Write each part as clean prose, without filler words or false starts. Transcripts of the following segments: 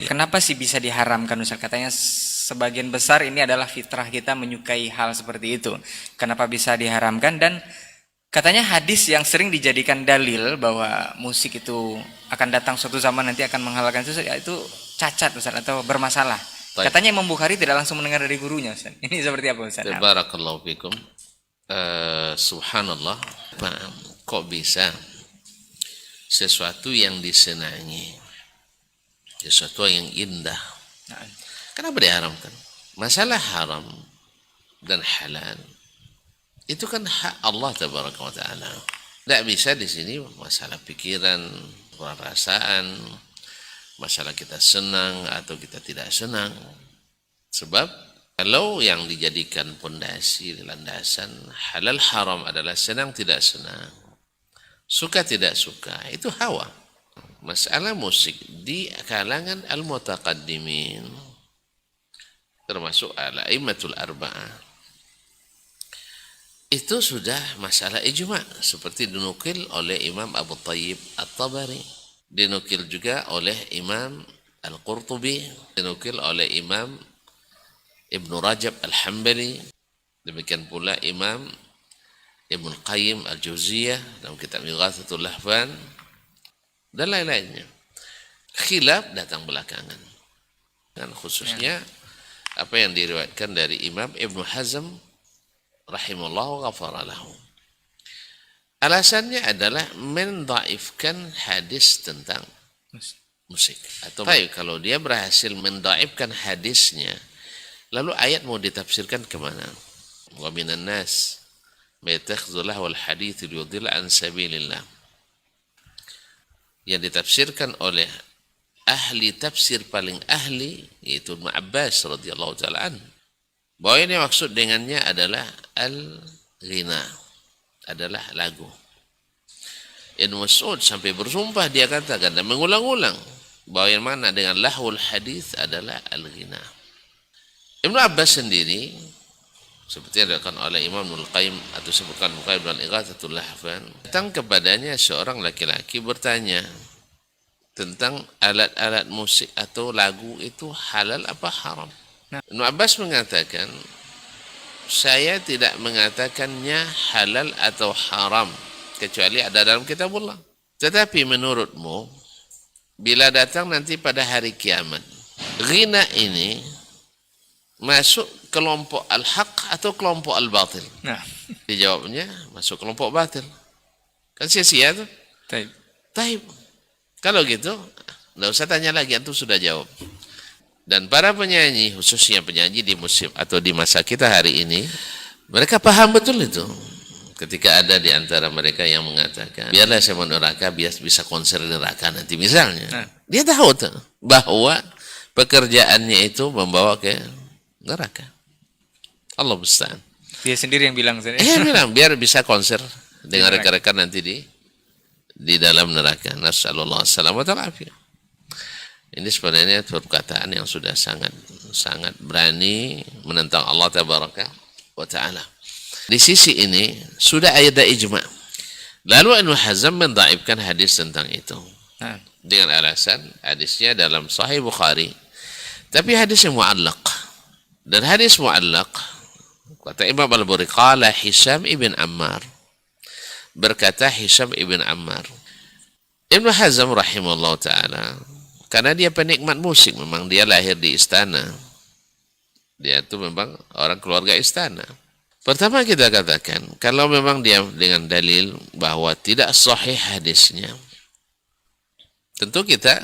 Kenapa sih bisa diharamkan Ustaz? Katanya sebagian besar ini adalah fitrah kita menyukai hal seperti itu. Kenapa bisa diharamkan? Dan katanya hadis yang sering dijadikan dalil bahwa musik itu akan datang suatu zaman nanti akan menghalalkan sesuatu, ya itu cacat Ustaz atau bermasalah. Baik. Katanya Imam Bukhari tidak langsung mendengar dari gurunya Ustaz. Ini seperti apa Ustaz? Barakallahu fikum. Subhanallah, kok bisa sesuatu yang disenangi, sesuatu yang indah, kenapa diharamkan? Masalah haram dan halal itu kan hak Allah tabaraka wa taala. Tidak bisa di sini masalah pikiran, perasaan, masalah kita senang atau kita tidak senang. Sebab kalau yang dijadikan pondasi, landasan halal haram adalah senang tidak senang, suka tidak suka, itu hawa. Masalah musik di kalangan al-mutaqaddimin, termasuk al-a'immatul arba'ah, itu sudah masalah ijma', seperti dinukil oleh Imam Abu Thayyib At-Tabari, dinukil juga oleh Imam Al-Qurtubi, dinukil oleh Imam Ibnu Rajab Al-Hambali, demikian pula Imam Ibnu Qayyim Al-Jauziyah dalam kitab Ighathatul Lahfan, dan lain-lainnya. Khilaf datang belakangan, dan khususnya apa yang diriwayatkan dari Imam Ibnu Hazm rahimahullah ghafara lahu. Alasannya adalah mendhaifkan hadis tentang musik. Atau kalau dia berhasil mendhaifkan hadisnya, lalu ayat mau ditafsirkan kemana? Wa minan nas may yattakhidhu lahwal hadits liyudilla an sabilillah. Yang ditafsirkan oleh ahli tafsir paling ahli, yaitu Ibnu Abbas radhiyallahu taala anhu, bahwa ini maksud dengannya adalah al-ghina, adalah lagu. Ibnu Mas'ud sampai bersumpah, dia katakan dan mengulang-ulang bahwa yang mana dengan lahwul hadits adalah al-ghina. Ibnu Abbas sendiri, seperti yang dilakukan oleh Imam Ibnul Qayyim atau sebutkan Bukhari dalam Ighathatul Lahfan, datang kepadanya seorang laki-laki bertanya tentang alat-alat musik atau lagu itu halal apa haram. Ibnu Abbas mengatakan, saya tidak mengatakannya halal atau haram kecuali ada dalam kitabullah. Tetapi menurutmu, bila datang nanti pada hari kiamat, ghina ini masuk kelompok al-haq atau kelompok al-batil? Nah, dijawabnya masuk kelompok batil. Kan sia-sia tuh. Taib. Kalau gitu, enggak usah tanya lagi, antum sudah jawab. Dan para penyanyi, khususnya penyanyi di musim atau di masa kita hari ini, mereka paham betul itu. Ketika ada di antara mereka yang mengatakan, biarlah saya mau neraka, biar bisa konser di neraka nanti misalnya. Dia tahu tuh bahwa pekerjaannya itu membawa ke neraka. Allah musta'an. Dia sendiri yang bilang. Bilang biar bisa konser dengan rekan-rekan nanti di dalam neraka. Nasallallahu alaihi wasallam. Ini sebenarnya perkataan yang sudah sangat berani menentang Allah tabaraka wa taala. Di sisi ini sudah ada ijma'. Lalu Ibnu Hazm mendhaifkan hadis tentang itu dengan alasan hadisnya dalam Sahih Bukhari, tapi hadisnya mu'allaq. Dan hadis mu'allaq, kata Imam Al-Bukhari, qala Hisham ibn Ammar, berkata Hisham ibn Ammar. Ibnu Hazm rahimahullah ta'ala, karena dia penikmat musik, memang dia lahir di istana, dia itu memang orang keluarga istana. Pertama kita katakan, kalau memang dia dengan dalil bahwa tidak sahih hadisnya, tentu kita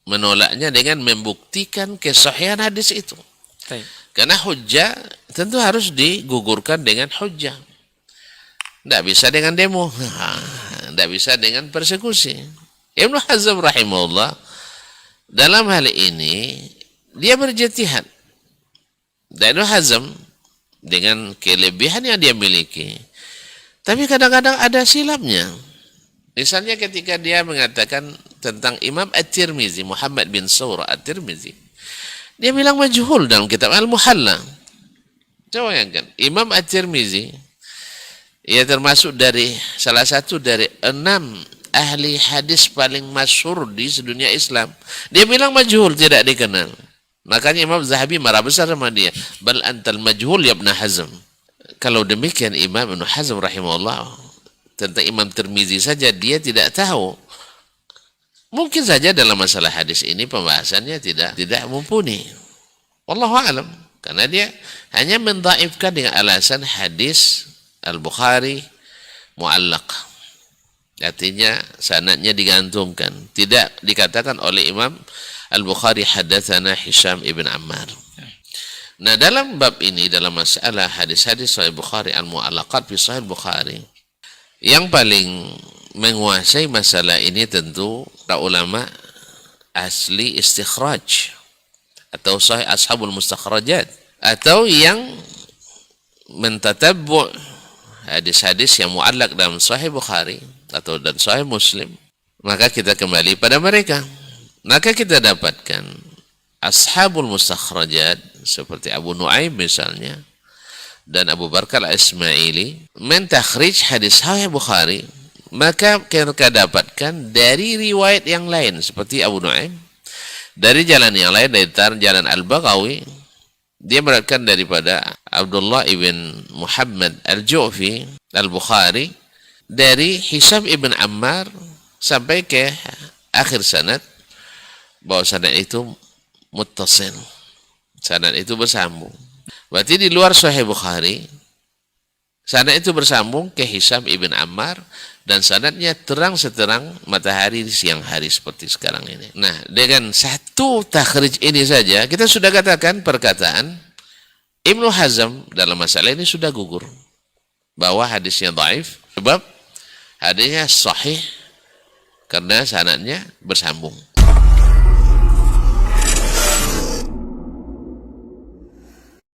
menolaknya dengan membuktikan kesahihan hadis itu. Karena hujjah tentu harus digugurkan dengan hujjah. Tidak bisa dengan demo, tidak bisa dengan persekusi. Ibnu Hazm rahimahullah dalam hal ini dia berjihad. Dan Ibnu Hazm dengan kelebihan yang dia miliki, tapi kadang-kadang ada silapnya. Misalnya ketika dia mengatakan tentang Imam At-Tirmizi, Muhammad bin Sawra At-Tirmizi, dia bilang majhul dalam kitab Al-Muhalla. Coba bayangkan, Imam At-Tirmizi, ia termasuk dari salah satu dari 6 ahli hadis paling masyhur di sedunia Islam. Dia bilang majhul, tidak dikenal. Makanya Imam Zahabi marah besar sama dia. Bal antal majhul ya Ibn Hazm. Kalau demikian Imam Ibn Hazm rahimahullah tentang Imam Tirmizi saja dia tidak tahu. Mungkin saja dalam masalah hadis ini pembahasannya tidak mumpuni. Wallahu a'lam. Karena dia hanya mendhaifkan dengan alasan hadis Al-Bukhari mu'allaq. Artinya sanadnya digantungkan. Tidak dikatakan oleh Imam Al-Bukhari haddatsana Hisham ibn Ammar. Nah, dalam bab ini, dalam masalah hadis-hadis Sahih Bukhari, al-mu'allaqat fi Sahih Bukhari, yang paling menguasai masalah ini tentu para ulama asli istikhraj atau sahih ashabul mustakhrajat, atau yang mentatabbu' hadis-hadis yang mu'allaq dalam Sahih Bukhari atau dan Sahih Muslim. Maka kita kembali pada mereka. Maka kita dapatkan ashabul mustakhrajat seperti Abu Nu'aim misalnya dan Abu Bakar al-Ismaili mentakhrij hadis Sahih Bukhari, maka kita dapatkan dari riwayat yang lain seperti Abu Nu'aim, dari jalan yang lain, dari jalan Al-Baghawi, dia meriwayatkan daripada Abdullah ibn Muhammad al-Ju'fi al-Bukhari dari Hisham ibn Ammar sampai ke akhir sanad, bahwa sanad itu muttasil, sanad itu bersambung. Berarti di luar Sahih Bukhari sanad itu bersambung ke Hisham ibn Ammar dan sanadnya terang seterang matahari di siang hari seperti sekarang ini. Nah, dengan satu takhrij ini saja kita sudah katakan perkataan Ibnu Hazm dalam masalah ini sudah gugur bahwa hadisnya dhaif sebab hadisnya sahih karena sanadnya bersambung.